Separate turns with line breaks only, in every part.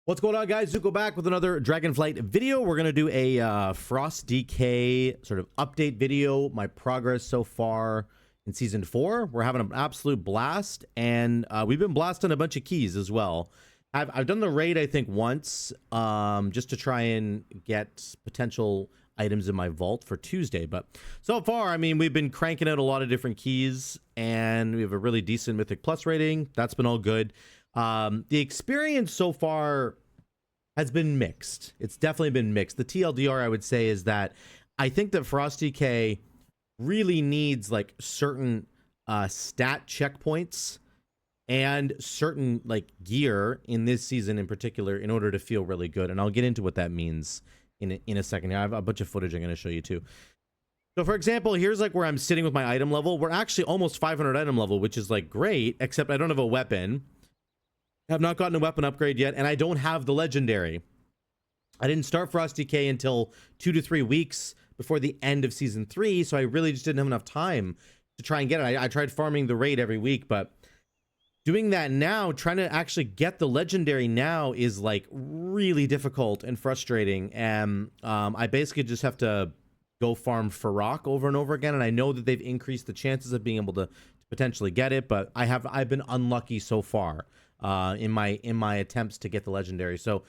What's going on, guys? Zuko back with another Dragonflight video. We're going to do a Frost DK sort of update video, my progress so far in Season 4. We're having an absolute blast, and we've been blasting a bunch of keys as well. I've done the raid, I think, once, just to try and get potential items in my vault for Tuesday. But so far, I mean, we've been cranking out a lot of different keys, and we have a really decent Mythic Plus rating. That's been all good. The experience so far has been mixed. It's definitely been mixed. The TLDR, I would say, is that I think that Frost DK really needs like certain stat checkpoints and certain like gear in this season in particular in order to feel really good. And I'll get into what that means in a second. I have a bunch of footage I'm going to show you too. So for example, here's like where I'm sitting with my item level. We're actually almost 500 item level, which is like great, except I don't have a weapon. Have not gotten a weapon upgrade yet, and I don't have the legendary. I didn't start Frost DK until 2 to 3 weeks before the end of Season 3, so I really just didn't have enough time to try and get it. I tried farming the raid every week, but doing that now, trying to actually get the legendary now is like really difficult and frustrating, and I basically just have to go farm Farrak over and over again, and I know that they've increased the chances of being able to potentially get it, but I've been unlucky so far in my attempts to get the legendary. So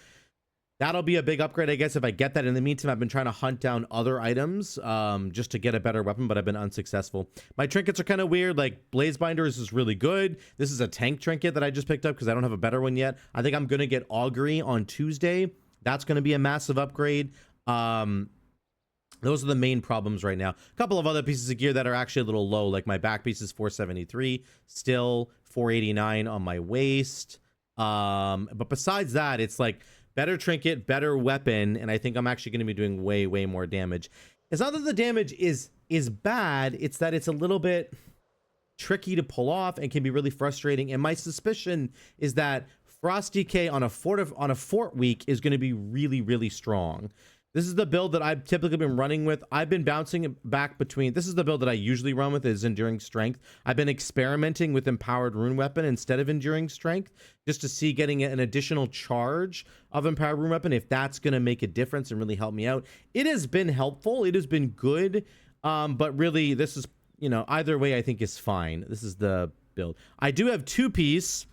that'll be a big upgrade, I guess, if I get that. In the meantime, I've been trying to hunt down other items just to get a better weapon, but I've been unsuccessful. My trinkets are kind of weird. Like Blaze Binders is really good. This is a tank trinket that I just picked up because I don't have a better one yet. I think I'm gonna get Augury on Tuesday. That's gonna be a massive upgrade. Those are the main problems right now. A couple of other pieces of gear that are actually a little low, like my back piece is 473, still 489 on my waist. But besides that, it's like better trinket, better weapon, and I think I'm actually going to be doing way more damage. It's not that the damage is bad, it's that it's a little bit tricky to pull off and can be really frustrating. And my suspicion is that Frost DK on a fort week is going to be really strong. This is the build that I've typically been running with. I've been bouncing back between, this is the build that I usually run with, is Enduring Strength. I've been experimenting with Empowered Rune Weapon instead of Enduring Strength, just to see getting an additional charge of Empowered Rune Weapon, if that's going to make a difference and really help me out. It has been helpful. It has been good. But really, this is, you know, either way I think is fine. This is the build. I do have 2-piece.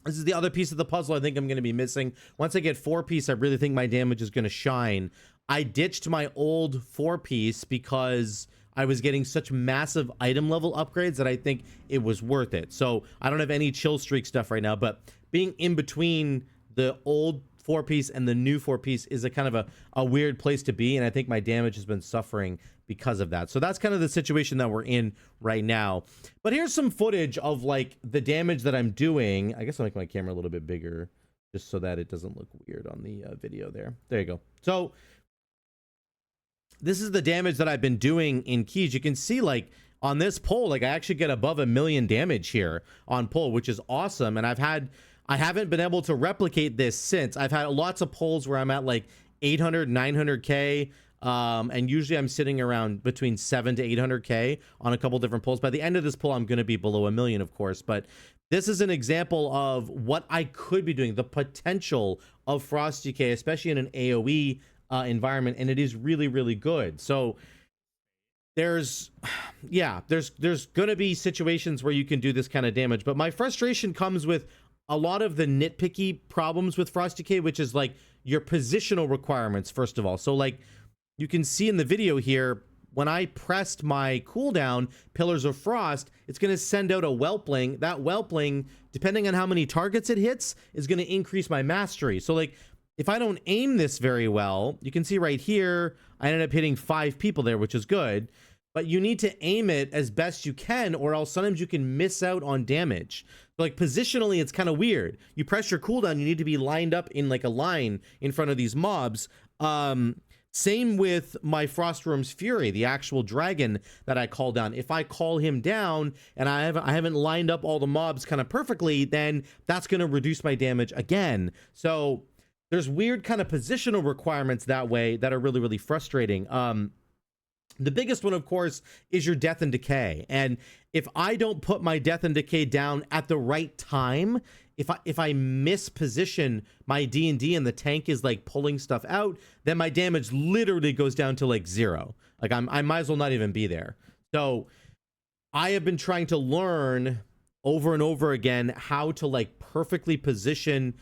This is the other piece of the puzzle I think I'm going to be missing. Once I get 4-piece, I really think my damage is going to shine. I ditched my old 4-piece because I was getting such massive item level upgrades that I think it was worth it. So I don't have any chill streak stuff right now, but being in between the old 4-piece and the new 4-piece is a kind of a weird place to be, and I think my damage has been suffering because of that. So that's kind of the situation that we're in right now. But here's some footage of like the damage that I'm doing. I guess I'll make my camera a little bit bigger just so that it doesn't look weird on the video there. There you go. So this is the damage that I've been doing in keys. You can see like on this pull, like I actually get above 1 million damage here on pull, which is awesome. And I haven't been able to replicate this since. I've had lots of pulls where I'm at like 800, 900K. And usually I'm sitting around between 7 to 800K on a couple different pulls. By the end of this pull, I'm going to be below 1 million, of course. But this is an example of what I could be doing, the potential of Frost DK, especially in an AoE environment. And it is really good. So there's going to be situations where you can do this kind of damage. But my frustration comes with a lot of the nitpicky problems with Frost DK, which is like your positional requirements, first of all. So like you can see in the video here, when I pressed my cooldown, Pillars of Frost, it's going to send out a Whelpling. That Whelpling, depending on how many targets it hits, is going to increase my mastery. So like if I don't aim this very well, you can see right here, I ended up hitting 5 people there, which is good. But you need to aim it as best you can, or else sometimes you can miss out on damage. Like positionally, it's kind of weird. You press your cooldown, you need to be lined up in like a line in front of these mobs. Same with my Frostworm's Fury, the actual dragon that I call down. If I call him down and I haven't lined up all the mobs kind of perfectly, then that's going to reduce my damage again. So there's weird kind of positional requirements that way that are really frustrating. The biggest one, of course, is your death and decay. And if I don't put my death and decay down at the right time, if I misposition my D&D and the tank is like pulling stuff out, then my damage literally goes down to like 0. Like I might as well not even be there. So I have been trying to learn over and over again how to like perfectly position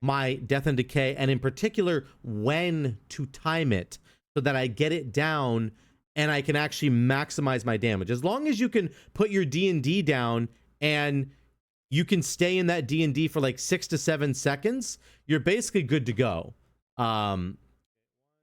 my death and decay, and in particular when to time it so that I get it down and I can actually maximize my damage. As long as you can put your D&D down and you can stay in that D&D for like 6 to 7 seconds, you're basically good to go.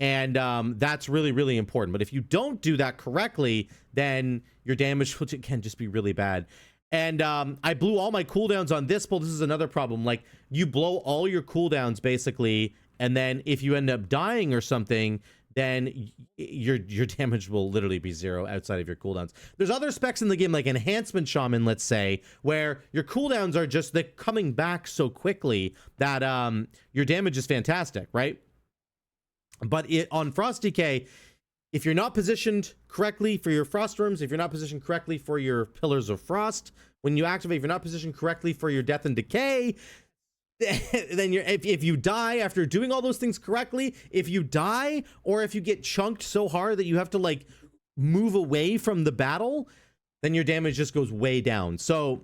That's really, really important. But if you don't do that correctly, then your damage can just be really bad. And I blew all my cooldowns on this pull. This is another problem. Like, you blow all your cooldowns basically, and then if you end up dying or something, then your damage will literally be 0 outside of your cooldowns. There's other specs in the game, like Enhancement Shaman, let's say, where your cooldowns are just, they're coming back so quickly that your damage is fantastic, right? But on Frost DK, if you're not positioned correctly for your Frost Rooms, if you're not positioned correctly for your Pillars of Frost, when you activate, if you're not positioned correctly for your Death and Decay, then if you die after doing all those things correctly, if you die or if you get chunked so hard that you have to like move away from the battle, then your damage just goes way down. So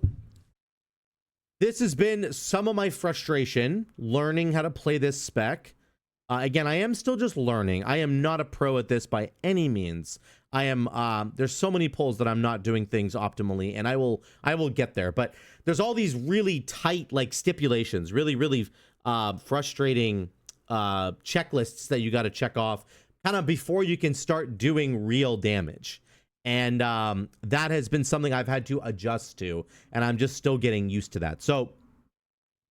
this has been some of my frustration learning how to play this spec. Again, I am still just learning. I am not a pro at this by any means. I am there's so many pulls that I'm not doing things optimally, and I will get there. But there's all these really tight like stipulations, really frustrating checklists that you got to check off kind of before you can start doing real damage. And that has been something I've had to adjust to, and I'm just still getting used to that. So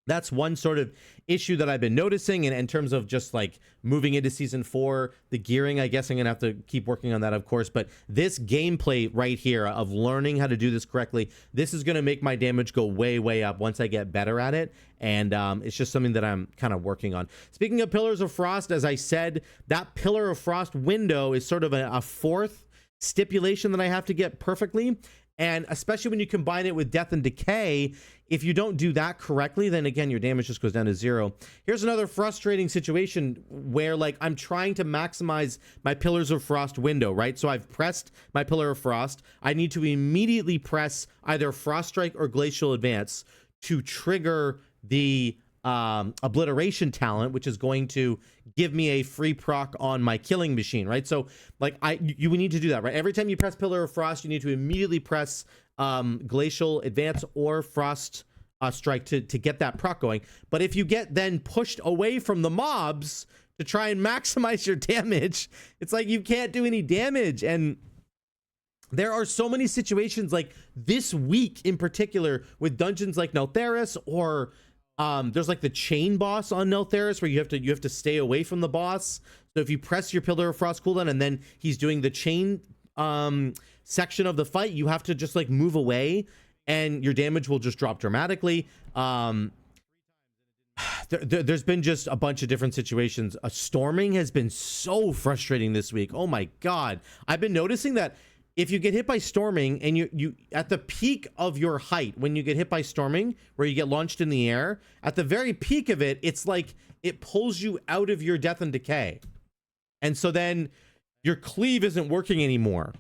that's one sort of issue that I've been noticing. And in terms of just like moving into season 4, the gearing, I guess I'm gonna have to keep working on that, of course. But this gameplay right here of learning how to do this correctly, this is gonna make my damage go way up once I get better at it. And it's just something that I'm kind of working on. Speaking of Pillars of Frost, as I said, that Pillar of Frost window is sort of a fourth stipulation that I have to get perfectly. And especially when you combine it with Death and Decay, if you don't do that correctly, then again, your damage just goes down to 0. Here's another frustrating situation where like I'm trying to maximize my Pillars of Frost window, right? So I've pressed my Pillar of Frost. I need to immediately press either Frost Strike or Glacial Advance to trigger the obliteration talent, which is going to give me a free proc on my killing machine, right? So like you need to do that, right? Every time you press Pillar of Frost, you need to immediately press Glacial Advance or Frost Strike to get that proc going. But if you get then pushed away from the mobs to try and maximize your damage, it's like you can't do any damage. And there are so many situations like this week in particular with dungeons like Neltharis, or there's like the chain boss on Neltharis where you have to stay away from the boss. So if you press your Pillar of Frost cooldown and then he's doing the chain section of the fight, you have to just like move away and your damage will just drop dramatically. There's been just a bunch of different situations. Storming has been so frustrating this week. Oh my God. I've been noticing that if you get hit by storming and you at the peak of your height, when you get hit by storming, where you get launched in the air, at the very peak of it, it's like it pulls you out of your Death and Decay. And so then your cleave isn't working anymore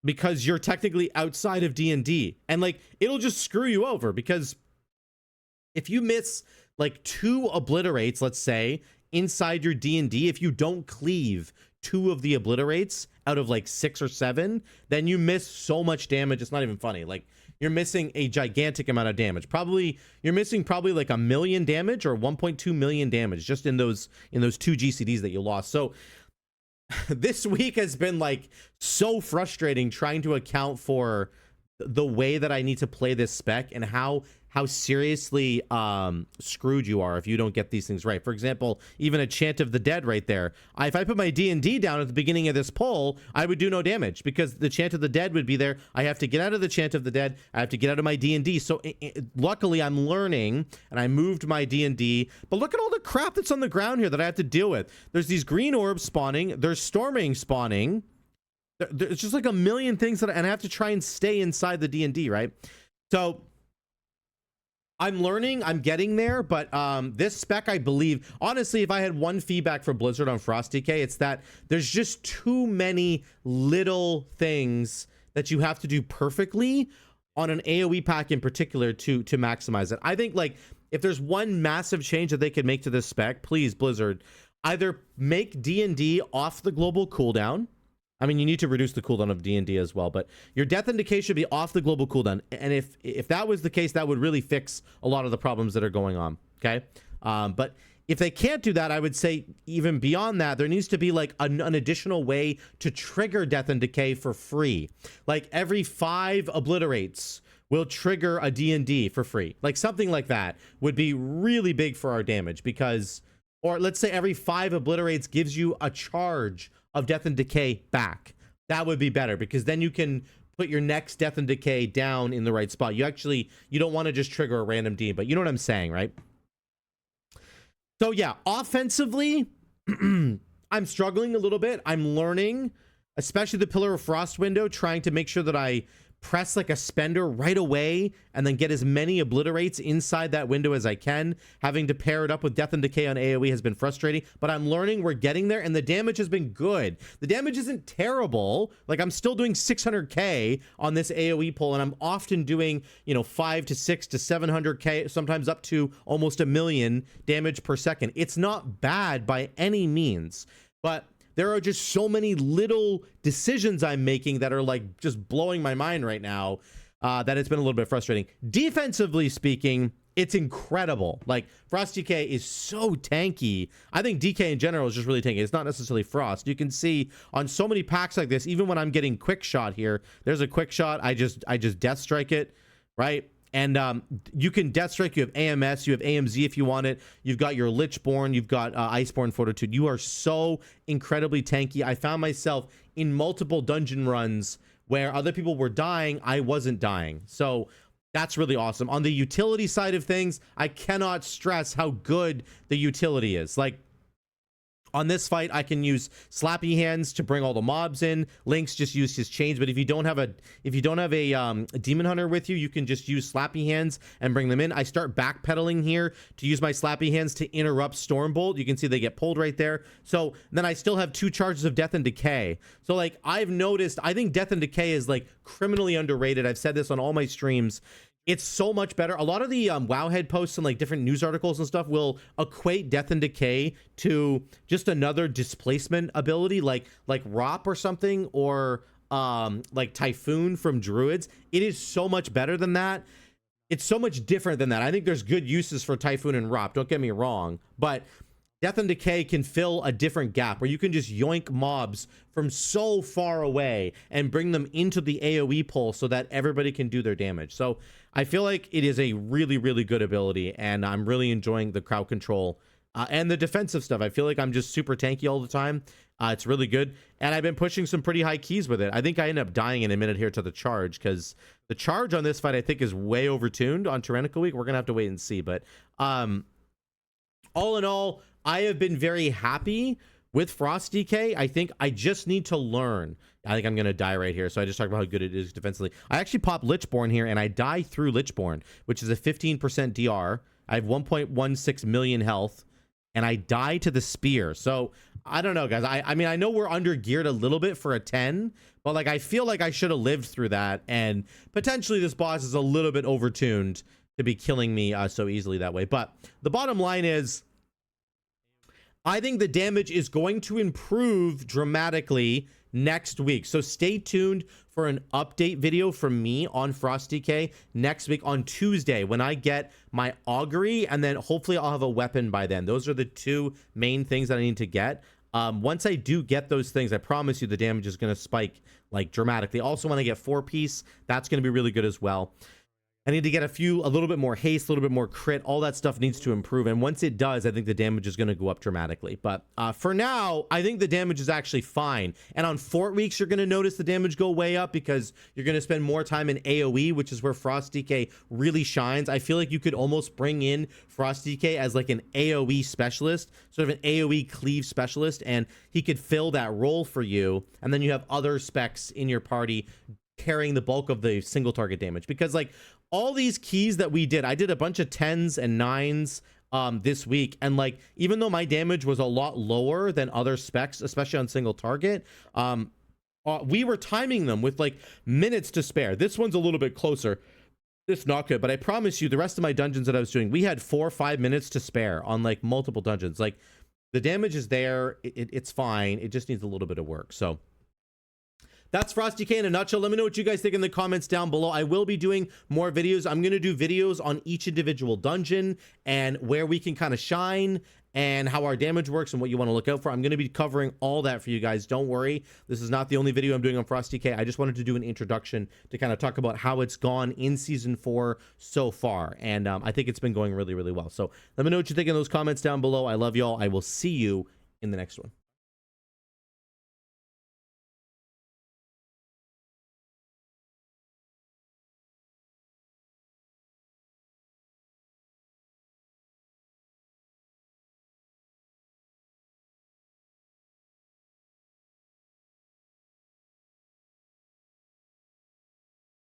because you're technically outside of D&D. And like, it'll just screw you over, because if you miss like 2 obliterates, let's say, inside your D&D, if you don't cleave 2 of the obliterates out of like 6 or 7, then you miss so much damage. It's not even funny. Like, you're missing a gigantic amount of damage. You're missing probably like 1 million damage or 1.2 million damage just in those 2 GCDs that you lost. So this week has been like so frustrating trying to account for the way that I need to play this spec and how seriously screwed you are if you don't get these things right. For example, even a Chant of the Dead right there. If I put my D&D down at the beginning of this poll, I would do no damage because the Chant of the Dead would be there. I have to get out of the Chant of the Dead. I have to get out of my D&D. So luckily I'm learning and I moved my D&D. But look at all the crap that's on the ground here that I have to deal with. There's these green orbs spawning. There's storming spawning. There's just like a million things that, and I have to try and stay inside the D&D, right? So I'm learning, I'm getting there, but this spec, I believe, honestly, if I had one feedback for Blizzard on Frost DK, it's that there's just too many little things that you have to do perfectly on an AoE pack in particular to maximize it. I think, like, if there's one massive change that they could make to this spec, please, Blizzard, either make D&D off the global cooldown. I mean, you need to reduce the cooldown of D&D as well, but your death and decay should be off the global cooldown. And if that was the case, that would really fix a lot of the problems that are going on, okay? But if they can't do that, I would say even beyond that, there needs to be like an additional way to trigger death and decay for free. Like every 5 obliterates will trigger a D&D for free. Like something like that would be really big for our damage because, or let's say every 5 obliterates gives you a charge of death and decay back. That would be better because then you can put your next death and decay down in the right spot. You don't want to just trigger a random D, but you know what I'm saying, right? So yeah, offensively, I'm struggling a little bit. I'm learning, especially the Pillar of Frost window, trying to make sure that I press like a spender right away and then get as many obliterates inside that window as I can. Having to pair it up with death and decay on AoE has been frustrating, but I'm learning, we're getting there, and the damage has been good. The damage isn't terrible. Like I'm still doing 600k on this AoE pull, and I'm often doing, you know, 5 to 6 to 700k, sometimes up to almost 1 million damage per second. It's not bad by any means, but there are just so many little decisions I'm making that are like just blowing my mind right now that it's been a little bit frustrating. Defensively speaking, it's incredible. Like Frost DK is so tanky. I think DK in general is just really tanky. It's not necessarily Frost. You can see on so many packs like this, even when I'm getting quick shot here, there's a quick shot. I just death strike it, right? And you can death strike. You have AMS, you have AMZ if you want it. You've got your Lichborn, you've got Iceborn Fortitude. You are so incredibly tanky. I found myself in multiple dungeon runs where other people were dying, I wasn't dying. So that's really awesome. On the utility side of things, I cannot stress how good the utility is. Like, on this fight, I can use Slappy Hands to bring all the mobs in. Lynx just used his chains, but if you don't have a Demon Hunter with you, you can just use Slappy Hands and bring them in. I start backpedaling here to use my Slappy Hands to interrupt Stormbolt. You can see they get pulled right there. So then I still have 2 charges of Death and Decay. So like I've noticed, I think Death and Decay is like criminally underrated. I've said this on all my streams. It's so much better. A lot of the Wowhead posts and like different news articles and stuff will equate Death and Decay to just another displacement ability like Rop or something, or like Typhoon from Druids. It is so much better than that. It's so much different than that. I think there's good uses for Typhoon and Rop, don't get me wrong, but Death and Decay can fill a different gap where you can just yoink mobs from so far away and bring them into the AoE pull so that everybody can do their damage. So I feel like it is a really, really good ability, and I'm really enjoying the crowd control and the defensive stuff. I feel like I'm just super tanky all the time. It's really good, and I've been pushing some pretty high keys with it. I think I end up dying in a minute here to the charge, because the charge on this fight I think is way overtuned on Tyrannical Week. We're gonna have to wait and see, but all in all, I have been very happy with Frost DK. I think I just need to learn. I think I'm going to die right here. So I just talked about how good it is defensively. I actually pop Lichborn here, and I die through Lichborn, which is a 15% DR. I have 1.16 million health, and I die to the spear. So I don't know, guys. I mean, I know we're under geared a little bit for a 10, but like I feel like I should have lived through that, and potentially this boss is a little bit overtuned to be killing me so easily that way. But the bottom line is, I think the damage is going to improve dramatically next week. So stay tuned for an update video from me on Frost DK next week on Tuesday when I get my augury, and then hopefully I'll have a weapon by then. Those are the 2 main things that I need to get. Once I do get those things, I promise you the damage is going to spike like dramatically. Also, when I get 4-piece, that's going to be really good as well. I need to get a little bit more haste, a little bit more crit. All that stuff needs to improve. And once it does, I think the damage is going to go up dramatically. But for now, I think the damage is actually fine. And on Fort Weeks, you're going to notice the damage go way up because you're going to spend more time in AoE, which is where Frost DK really shines. I feel like you could almost bring in Frost DK as like an AoE specialist, sort of an AoE cleave specialist, and he could fill that role for you. And then you have other specs in your party carrying the bulk of the single target damage, because like all these keys that we did, I did a bunch of 10s and 9s this week, and like even though my damage was a lot lower than other specs, especially on single target, we were timing them with like minutes to spare. This one's a little bit closer. It's not good, but I promise you the rest of my dungeons that I was doing, we had 4 or 5 minutes to spare on like multiple dungeons. Like the damage is there, it's fine, it just needs a little bit of work. So that's Frost DK in a nutshell. Let me know what you guys think in the comments down below. I will be doing more videos. I'm going to do videos on each individual dungeon and where we can kind of shine and how our damage works and what you want to look out for. I'm going to be covering all that for you guys. Don't worry. This is not the only video I'm doing on Frost DK. I just wanted to do an introduction to kind of talk about how it's gone in Season 4 so far. And I think it's been going really, really well. So let me know what you think in those comments down below. I love y'all. I will see you in the next one.